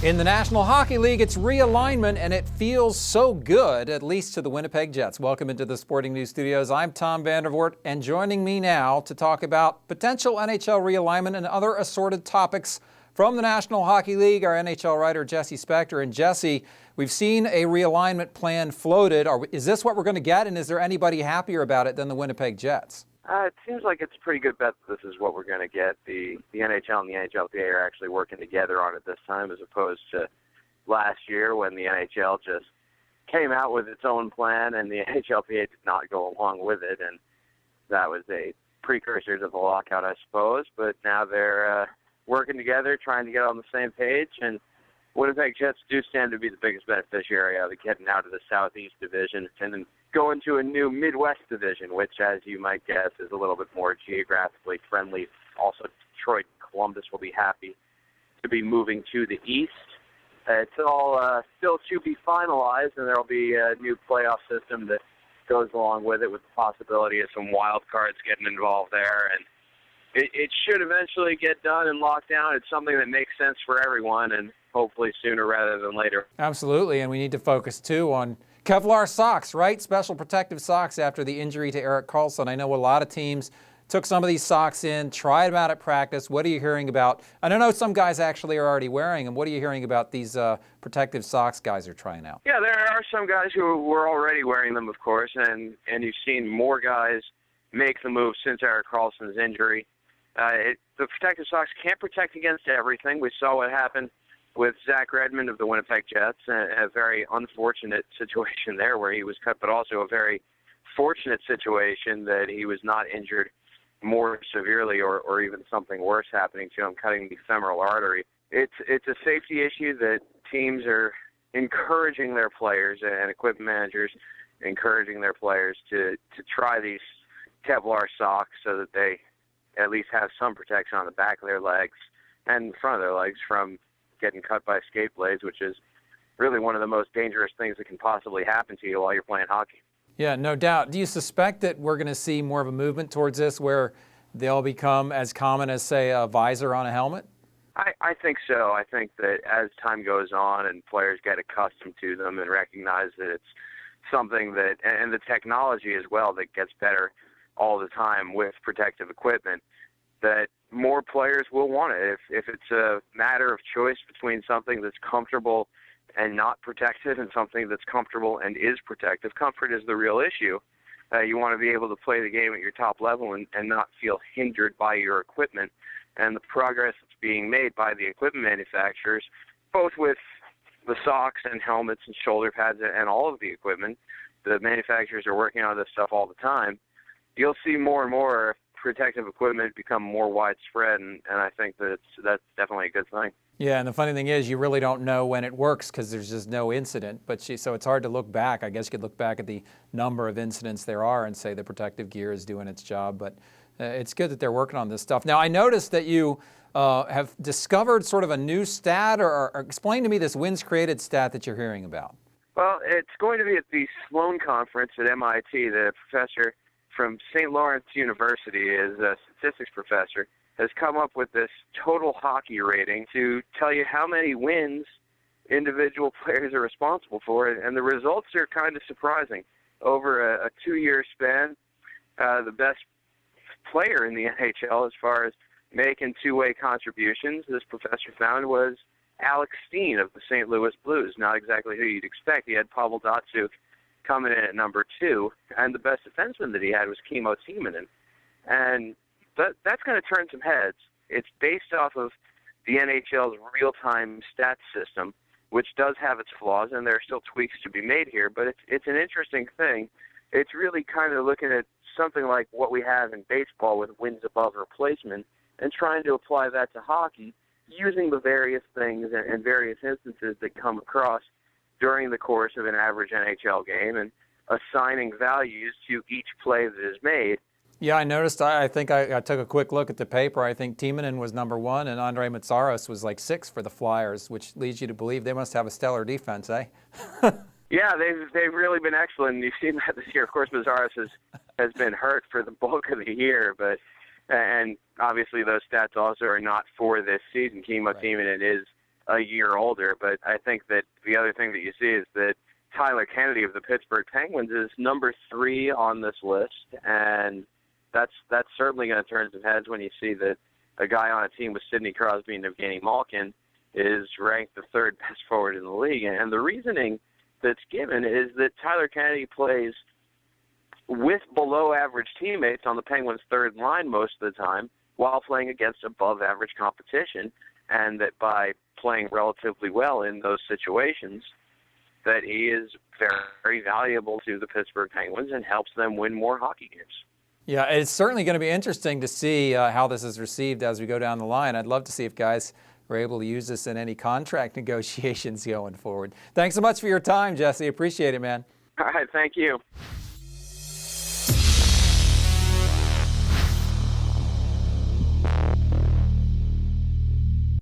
In the National Hockey League, it's realignment, and it feels so good, at least to the Winnipeg Jets. Welcome into the Sporting News Studios. I'm Tom Vandervoort, and joining me now to talk about potential NHL realignment and other assorted topics from the National Hockey League, our NHL writer Jesse Spector. And Jesse, we've seen a realignment plan floated. Is this what we're going to get, and is there anybody happier about it than the Winnipeg Jets? It seems like it's a pretty good bet that this is what we're going to get. The NHL and the NHLPA are actually working together on it this time, as opposed to last year when the NHL just came out with its own plan and the NHLPA did not go along with it, and that was a precursor to the lockout, I suppose. But now they're working together, trying to get on the same page, and Winnipeg Jets do stand to be the biggest beneficiary of it, getting out of the Southeast Division and then going to a new Midwest Division, which, as you might guess, is a little bit more geographically friendly. Also, Detroit and Columbus will be happy to be moving to the East. It's all still to be finalized, and there will be a new playoff system that goes along with it, with the possibility of some wild cards getting involved there. And it should eventually get done and locked down. It's something that makes sense for everyone, and hopefully sooner rather than later. Absolutely, and we need to focus, too, on Kevlar socks, right? Special protective socks after the injury to Erik Karlsson. I know a lot of teams took some of these socks in, tried them out at practice. What are you hearing about? I don't know, some guys actually are already wearing them. What are you hearing about these protective socks guys are trying out? Yeah, there are some guys who were already wearing them, of course, and you've seen more guys make the move since Erik Karlsson's injury. The protective socks can't protect against everything. We saw what happened with Zach Redmond of the Winnipeg Jets, a very unfortunate situation there where he was cut, but also a very fortunate situation that he was not injured more severely or even something worse happening to him, cutting the femoral artery. It's a safety issue that teams are encouraging their players and equipment managers encouraging their players to try these Kevlar socks so that they at least have some protection on the back of their legs and the front of their legs from getting cut by skate blades, which is really one of the most dangerous things that can possibly happen to you while you're playing hockey. Yeah, no doubt. Do you suspect that we're going to see more of a movement towards this where they'll become as common as, say, a visor on a helmet? I think so. I think that as time goes on and players get accustomed to them and recognize that it's something that, and the technology as well, that gets better all the time with protective equipment, that more players will want it. If it's a matter of choice between something that's comfortable and not protected and something that's comfortable and is protective, comfort is the real issue. You want to be able to play the game at your top level and not feel hindered by your equipment. And the progress that's being made by the equipment manufacturers, both with the socks and helmets and shoulder pads and all of the equipment, the manufacturers are working on this stuff all the time. You'll see more and more protective equipment become more widespread, and I think that's definitely a good thing. Yeah, and the funny thing is you really don't know when it works because there's just no incident. So it's hard to look back. I guess you could look back at the number of incidents there are and say the protective gear is doing its job. But it's good that they're working on this stuff. Now, I noticed that you have discovered sort of a new stat, or explain to me this wins created stat that you're hearing about. Well, it's going to be at the Sloan Conference at MIT. The professor from St. Lawrence University, is a statistics professor, has come up with this total hockey rating to tell you how many wins individual players are responsible for, and the results are kind of surprising. Over a 2-year span, the best player in the NHL as far as making two-way contributions, this professor found, was Alex Steen of the St. Louis Blues. Not exactly who you'd expect. He had Pavel Datsyuk coming in at number 2, and the best defenseman that he had was Kimmo Timonen. And that's going to turn some heads. It's based off of the NHL's real-time stats system, which does have its flaws, and there are still tweaks to be made here, but it's an interesting thing. It's really kind of looking at something like what we have in baseball with wins above replacement and trying to apply that to hockey using the various things and various instances that come across during the course of an average NHL game and assigning values to each play that is made. Yeah, I noticed. I think I took a quick look at the paper. I think Timonen was number 1 and Andre Matsaros was like 6 for the Flyers, which leads you to believe they must have a stellar defense, eh? Yeah, they've really been excellent. You've seen that this year. Of course, Matsaros has been hurt for the bulk of the year, and obviously those stats also are not for this season. Kimmo Timonen is a year older. But I think that the other thing that you see is that Tyler Kennedy of the Pittsburgh Penguins is number 3 on this list, and that's certainly going to turn some heads when you see that a guy on a team with Sidney Crosby and Evgeny Malkin is ranked the 3rd best forward in the league. And the reasoning that's given is that Tyler Kennedy plays with below-average teammates on the Penguins' 3rd line most of the time while playing against above-average competition, and that by playing relatively well in those situations, that he is very valuable to the Pittsburgh Penguins and helps them win more hockey games. Yeah, it's certainly going to be interesting to see how this is received as we go down the line. I'd love to see if guys are able to use this in any contract negotiations going forward. Thanks so much for your time, Jesse. Appreciate it, man. All right, thank you.